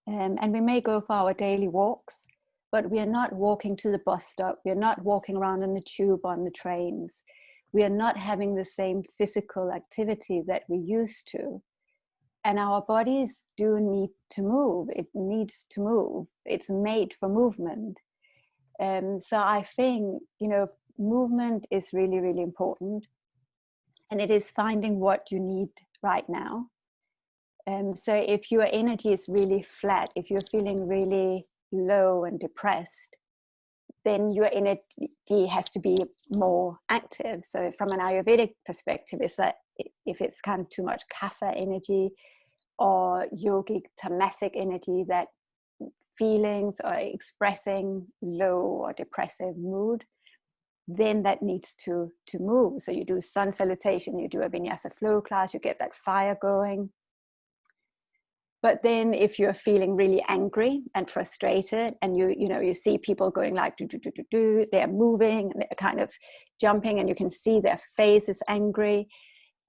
and we may go for our daily walks, but we are not walking to the bus stop. We are not walking around in the tube, on the trains. We are not having the same physical activity that we used to. And our bodies do need to move. It needs to move. It's made for movement. So I think, you know, movement is really, really important. And it is finding what you need right now. So if your energy is really flat, if you're feeling really low and depressed, then your energy has to be more active. So from an Ayurvedic perspective, is that if it's kind of too much kapha energy or yogic tamasic energy, that feelings or expressing low or depressive mood, then that needs to move. So you do sun salutation, you do a vinyasa flow class, you get that fire going. But then if you're feeling really angry and frustrated, and you know, you see people going like do, they're moving, and they're kind of jumping, and you can see their face is angry.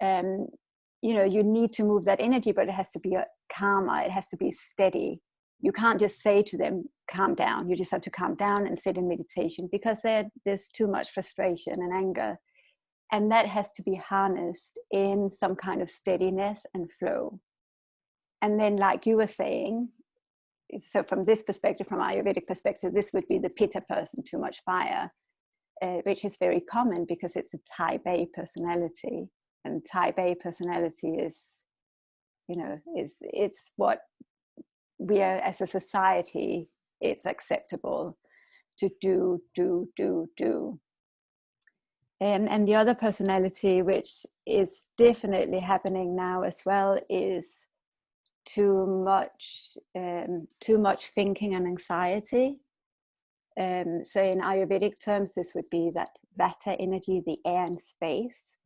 You know, you need to move that energy, but it has to be calmer, it has to be steady. You can't just say to them, calm down. You just have to calm down and sit in meditation, because there's too much frustration and anger. And that has to be harnessed in some kind of steadiness and flow. And then, like you were saying, so from this perspective, from Ayurvedic perspective, this would be the Pitta person, too much fire, which is very common because it's a Type A personality. And Type A personality is you know, it's what we are as a society, it's acceptable to do. And the other personality, which is definitely happening now as well, is too much thinking and anxiety. So in Ayurvedic terms, this would be that Vata energy, the air and space,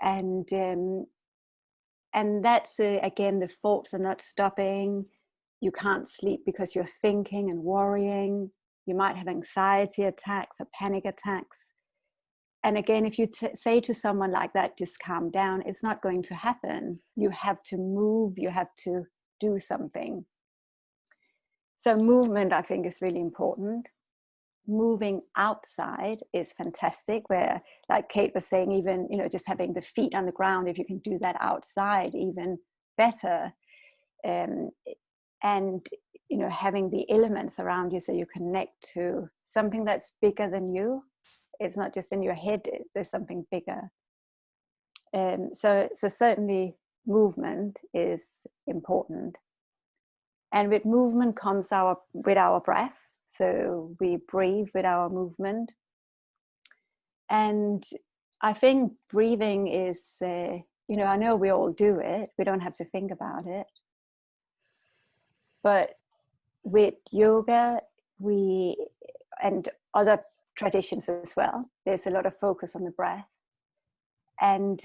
and that's again, the thoughts are not stopping. You can't sleep because you're thinking and worrying. You might have anxiety attacks or panic attacks. And again, if you say to someone like that, just calm down, it's not going to happen. You have to move, you have to do something. So movement, I think, is really important. Moving outside is fantastic, where, like Kate was saying, even, you know, just having the feet on the ground, if you can do that outside, even better. And, you know, having the elements around you so you connect to something that's bigger than you. It's not just in your head, there's something bigger. So certainly movement is important. And with movement comes with our breath. So we breathe with our movement. And I think breathing is, you know, I know we all do it. We don't have to think about it. But with yoga, and other traditions as well, there's a lot of focus on the breath, and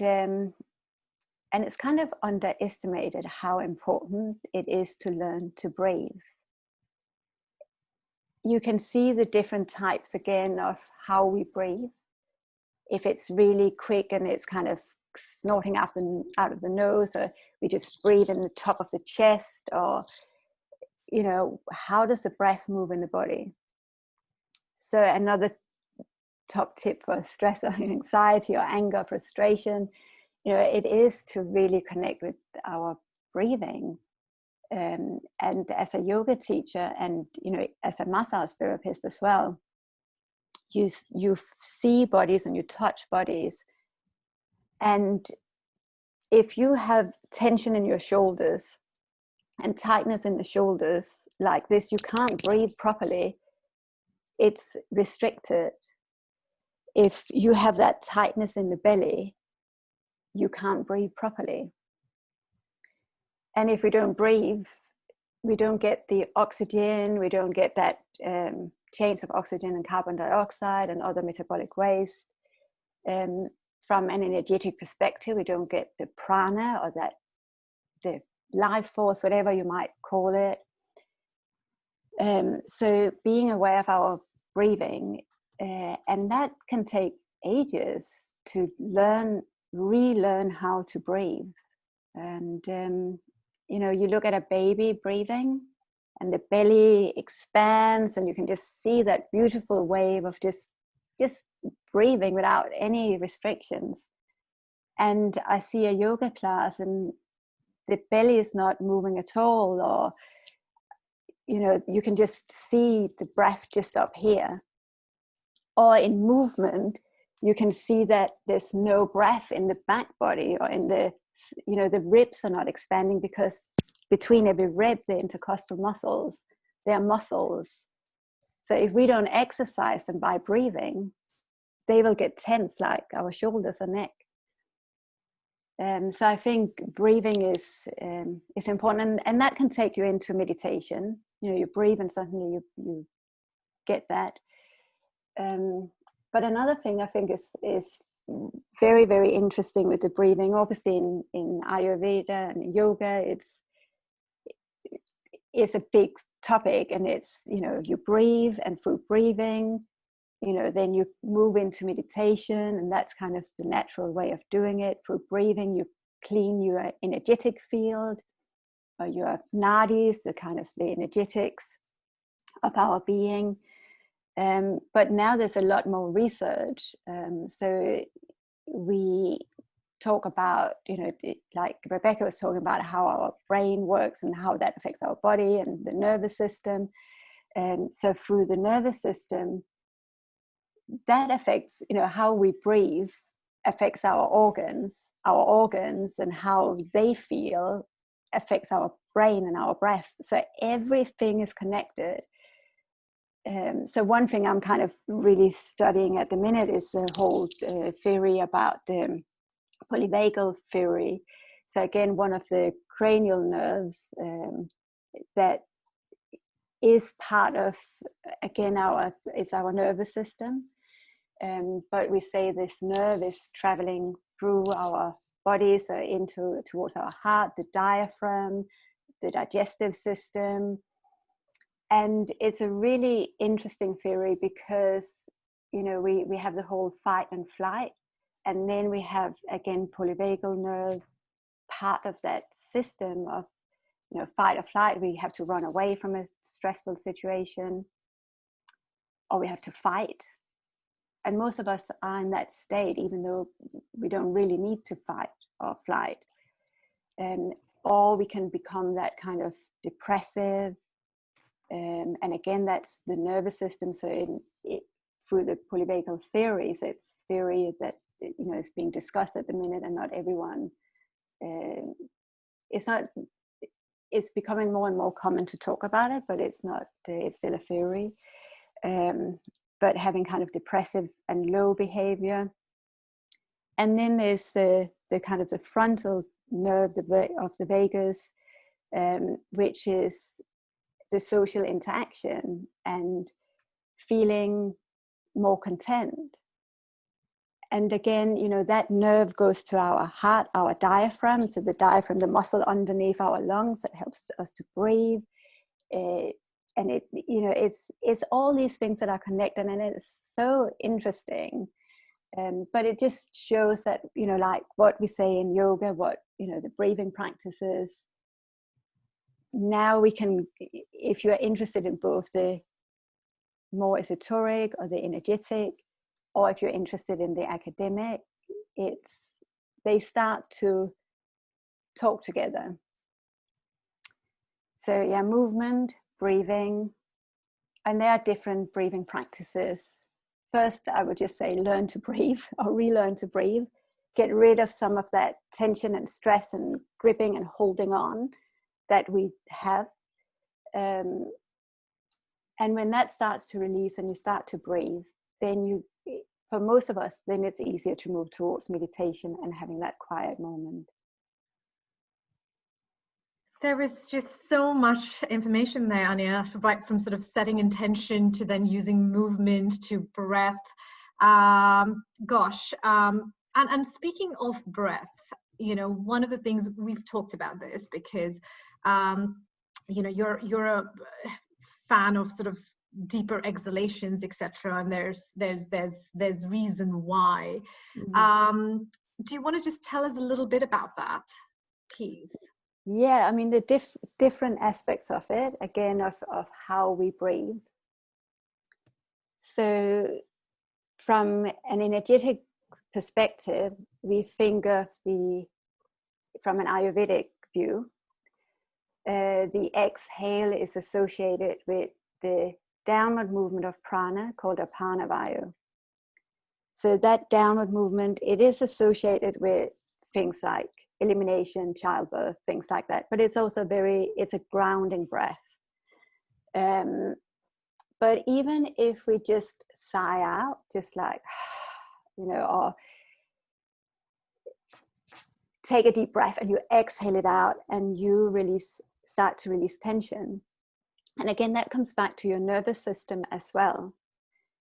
it's kind of underestimated how important it is to learn to breathe. You can see the different types again of how we breathe. If it's really quick and it's kind of snorting out of the nose, or we just breathe in the top of the chest, or, you know, how does the breath move in the body? So another top tip for stress or anxiety or anger, frustration, you know, it is to really connect with our breathing. And as a yoga teacher, and, you know, as a massage therapist as well, you see bodies and you touch bodies. And if you have tension in your shoulders and tightness in the shoulders like this, you can't breathe properly. It's restricted. If you have that tightness in the belly, you can't breathe properly. And if we don't breathe, we don't get the oxygen, we don't get that change of oxygen and carbon dioxide and other metabolic waste. From an energetic perspective, we don't get the prana, or the life force, whatever you might call it. So being aware of our breathing, and that can take ages to relearn how to breathe. And you know, you look at a baby breathing, and the belly expands, and you can just see that beautiful wave of just breathing without any restrictions. And I see a yoga class and the belly is not moving at all, or, you know, you can just see the breath just up here. Or in movement, you can see that there's no breath in the back body, or in the, you know, the ribs are not expanding, because between every rib, the intercostal muscles, they are muscles. So if we don't exercise them by breathing, they will get tense, like our shoulders or neck. So I think breathing is important, and that can take you into meditation. You know, you breathe and suddenly you get that. But another thing I think is very, very interesting with the breathing, obviously in Ayurveda and in yoga, it's a big topic, and it's, you know, you breathe, and through breathing, you know, then you move into meditation, and that's kind of the natural way of doing it. Through breathing, you clean your energetic field, or your nadis, the kind of the energetics of our being. But now there's a lot more research. So we talk about, you know, like Rebecca was talking about, how our brain works and how that affects our body and the nervous system. So through the nervous system, that affects, you know, how we breathe affects our organs and how they feel, affects our brain and our breath. So everything is connected. So one thing I'm kind of really studying at the minute is the whole theory about the polyvagal theory. So again, one of the cranial nerves that is part of, again, our nervous system. But we say this nerve is traveling through our body, so towards our heart, the diaphragm, the digestive system. And it's a really interesting theory because, you know, we have the whole fight and flight, and then we have, again, polyvagal nerve, part of that system of, you know, fight or flight. We have to run away from a stressful situation, or we have to fight. And most of us are in that state, even though we don't really need to fight or flight. Or we can become that kind of depressive. And again, that's the nervous system. So through the polyvagal theory, so it's theory that, you know, is being discussed at the minute, and not everyone. It's becoming more and more common to talk about it, but it's not. It's still a theory. But having kind of depressive and low behavior. And then there's the kind of the frontal nerve of the vagus, which is the social interaction and feeling more content. And again, you know, that nerve goes to our heart, our diaphragm, so the diaphragm, the muscle underneath our lungs that helps us to breathe. And it, you know, it's all these things that are connected, and it's so interesting. But it just shows that, you know, like what we say in yoga, what, you know, the breathing practices. Now we can, if you're interested in both the more esoteric or the energetic, or if you're interested in the academic, they start to talk together. So yeah, movement, breathing, and there are different breathing practices. First, I would just say learn to breathe, or relearn to breathe. Get rid of some of that tension and stress and gripping and holding on that we have. And when that starts to release and you start to breathe, then for most of us, then it's easier to move towards meditation and having that quiet moment. There is just so much information there, Anja, right from sort of setting intention to then using movement to breath. And speaking of breath, you know, one of the things we've talked about this because, you know, you're a fan of sort of deeper exhalations, etc. And there's reason why. Mm-hmm. Do you want to just tell us a little bit about that, please? Yeah, I mean, the different aspects of it, again, of how we breathe. So from an energetic perspective, we think of from an Ayurvedic view, the exhale is associated with the downward movement of prana called apana vayu. So that downward movement, it is associated with things like elimination, childbirth, things like that. But it's also it's a grounding breath. But even if we just sigh out, just like, you know, or take a deep breath and you exhale it out and you start to release tension. And again, that comes back to your nervous system as well.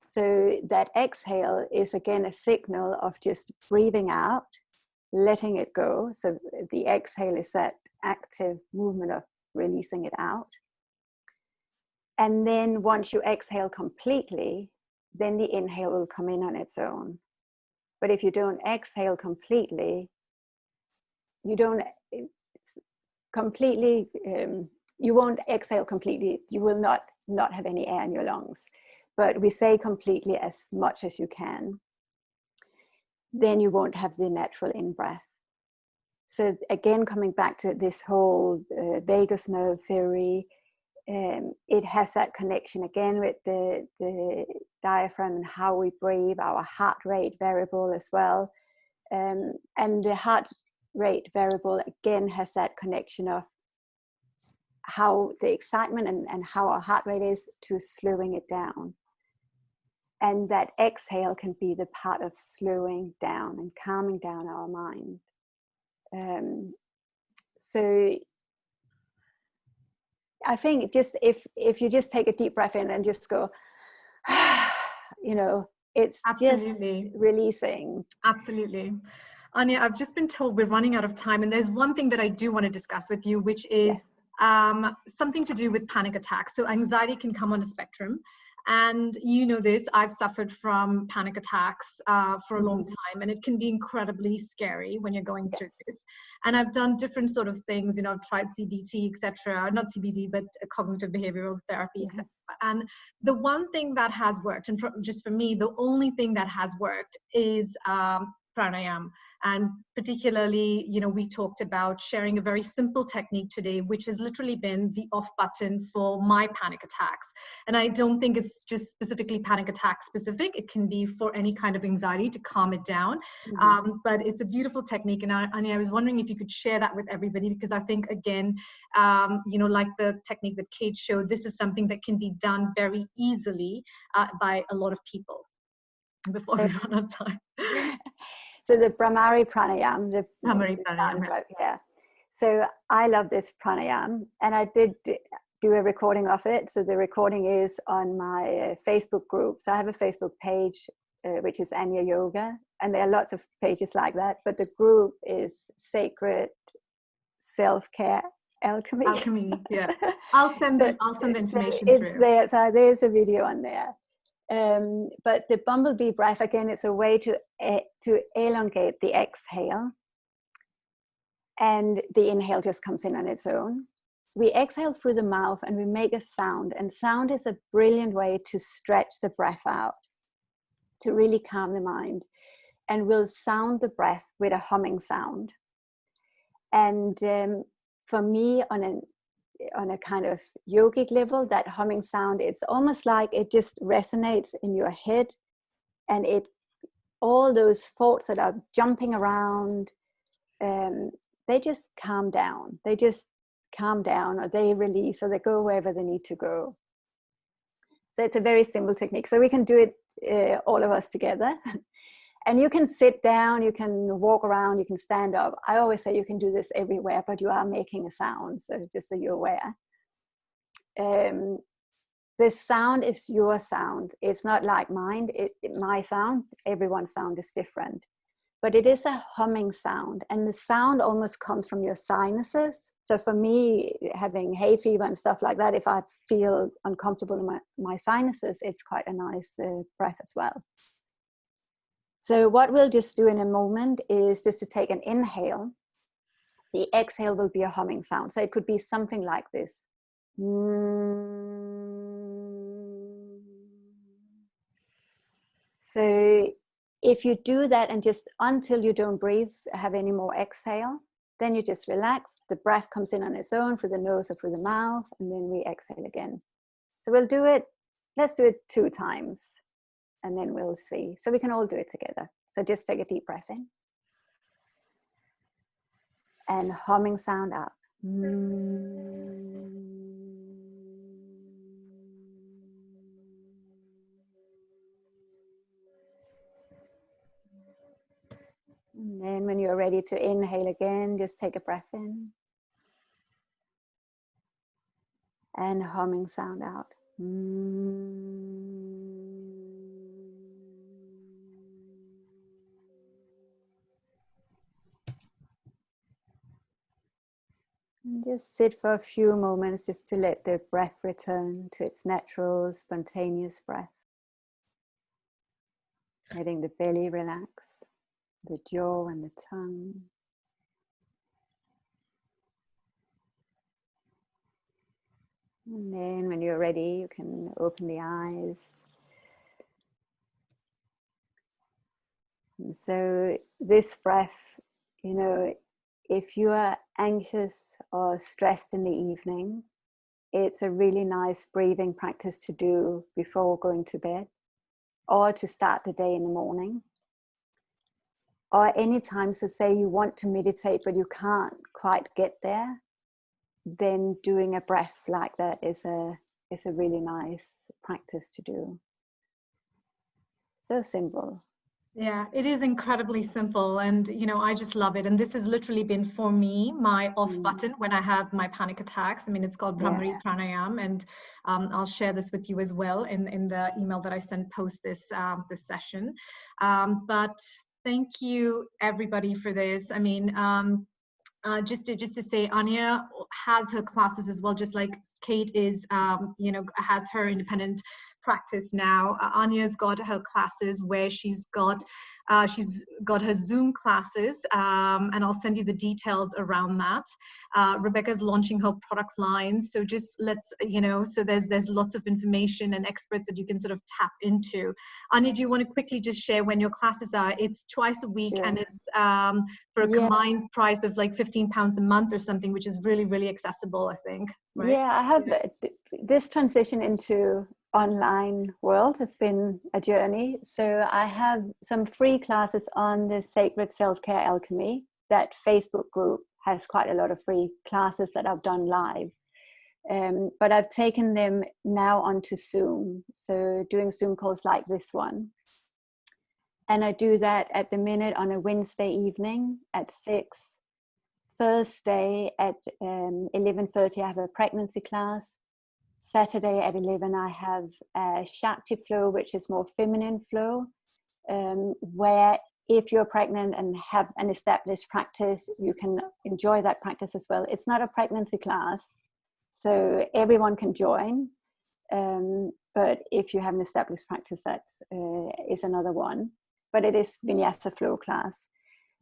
So that exhale is again a signal of just breathing out, letting it go. So the exhale is that active movement of releasing it out. And then once you exhale completely, then the inhale will come in on its own. But if you don't exhale completely, you won't exhale completely. You will not have any air in your lungs. But we say completely as much as you can. Then you won't have the natural in-breath. So again, coming back to this whole vagus nerve theory, it has that connection again with the diaphragm and how we breathe, our heart rate variable as well. And the heart rate variable again has that connection of how the excitement and how our heart rate is, to slowing it down. And that exhale can be the part of slowing down and calming down our mind. So I think just if you just take a deep breath in and just go, you know, it's Absolutely. just releasing. Absolutely. Anja, I've just been told we're running out of time, and there's one thing that I do want to discuss with you, which is something to do with panic attacks. So anxiety can come on a spectrum. And you know this, I've suffered from panic attacks for a long time, and it can be incredibly scary when you're going through this. And I've done different sort of things, you know, I've tried CBT, etc. Not CBT, but cognitive behavioral therapy, etc. And the one thing that has worked, and just for me, the only thing that has worked is pranayama. And particularly, you know, we talked about sharing a very simple technique today, which has literally been the off button for my panic attacks. And I don't think it's just specifically panic attack specific. It can be for any kind of anxiety to calm it down. But it's a beautiful technique. And I was wondering if you could share that with everybody, because I think, again, you know, like the technique that Kate showed, this is something that can be done very easily by a lot of people. Before we run out of time. So the Brahmari pranayama, yeah. So I love this pranayama, and I did do a recording of it. So the recording is on my Facebook group. So I have a Facebook page, which is Anja Yoga, and there are lots of pages like that. But the group is Sacred Self-Care Alchemy. Alchemy, yeah. I'll send the information through. There, so there's a video on there. But the bumblebee breath, again, it's a way to elongate the exhale, and the inhale just comes in on its own. We exhale through the mouth and we make a sound, and sound is a brilliant way to stretch the breath out, to really calm the mind. And we'll sound the breath with a humming sound. And for me, on a kind of yogic level, that humming sound, it's almost like it just resonates in your head, and all those thoughts that are jumping around, they just calm down. They just calm down, or they release, or they go wherever they need to go. So it's a very simple technique. So we can do it, all of us together. And you can sit down, you can walk around, you can stand up. I always say you can do this everywhere, but you are making a sound, so just so you're aware. The sound is your sound. It's not like mine. My sound, everyone's sound is different. But it is a humming sound, and the sound almost comes from your sinuses. So for me, having hay fever and stuff like that, if I feel uncomfortable in my sinuses, it's quite a nice breath as well. So what we'll just do in a moment is just to take an inhale. The exhale will be a humming sound. So it could be something like this. So if you do that, and just until you don't breathe, have any more exhale, then you just relax. The breath comes in on its own through the nose or through the mouth, and then we exhale again. So we'll do it, let's do it 2 times. And then we'll see. So we can all do it together. So just take a deep breath in. And humming sound out. And then when you're ready to inhale again, just take a breath in. And humming sound out. And just sit for a few moments just to let the breath return to its natural, spontaneous breath. Letting the belly relax, the jaw and the tongue. And then when you're ready, you can open the eyes. And so this breath, you know, if you are anxious or stressed in the evening, it's a really nice breathing practice to do before going to bed, or to start the day in the morning. Or any time, so say you want to meditate but you can't quite get there, then doing a breath like that is a really nice practice to do. So simple. Yeah, it is incredibly simple, and I just love it. And this has literally been, for me, my off button when I have my panic attacks. I mean, it's called Brahmari Pranayam, and I'll share this with you as well in the email that I send post this session. But thank you everybody for this. I mean, just to say, Anja has her classes as well, just like Kate is, has her independent practice now. Anya's got her classes where she's got her Zoom classes, and I'll send you the details around that. Rebecca's launching her product line, so just so there's lots of information and experts that you can sort of tap into. Anja, do you want to quickly just share when your classes are? It's twice a week, and it's for a combined price of like £15 a month or something, which is really, really accessible, I think. Right? Yeah, I have this transition into online world has been a journey. So I have some free classes on the Sacred Self-Care Alchemy. That Facebook group has quite a lot of free classes that I've done live. But I've taken them now onto Zoom. So doing Zoom calls like this one. And I do that at the minute on a Wednesday evening at 6. Thursday at 11:30 I have a pregnancy class. Saturday at 11 I have a Shakti flow, which is more feminine flow, where if you're pregnant and have an established practice, you can enjoy that practice as well. It's not a pregnancy class, so everyone can join. But if you have an established practice, that is another one. But it is Vinyasa flow class.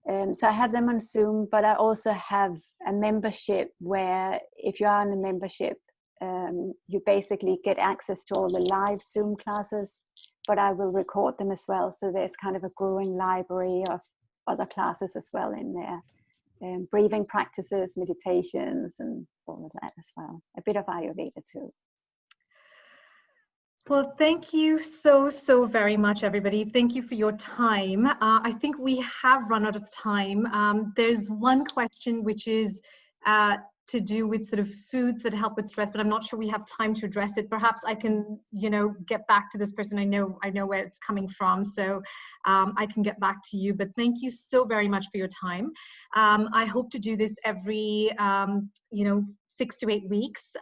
So I have them on Zoom, but I also have a membership where if you are in a membership, you basically get access to all the live Zoom classes, but I will record them as well. So there's kind of a growing library of other classes as well in there. Breathing practices, meditations, and all of that as well. A bit of Ayurveda too. Well, thank you so very much, everybody. Thank you for your time. I think we have run out of time. There's one question which is to do with sort of foods that help with stress, but I'm not sure we have time to address it. Perhaps I can, get back to this person. I know where it's coming from, so I can get back to you. But thank you so very much for your time. I hope to do this every, 6 to 8 weeks.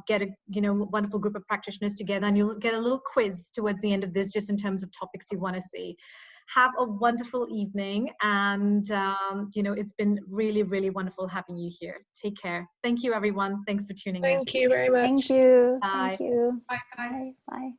Get a wonderful group of practitioners together, and you'll get a little quiz towards the end of this, just in terms of topics you want to see. Have a wonderful evening, and it's been really, really wonderful having you here. Take care. Thank you, everyone. Thanks for tuning in. Thank you very much. Thank you. Bye. Thank you. Bye. Bye. Bye.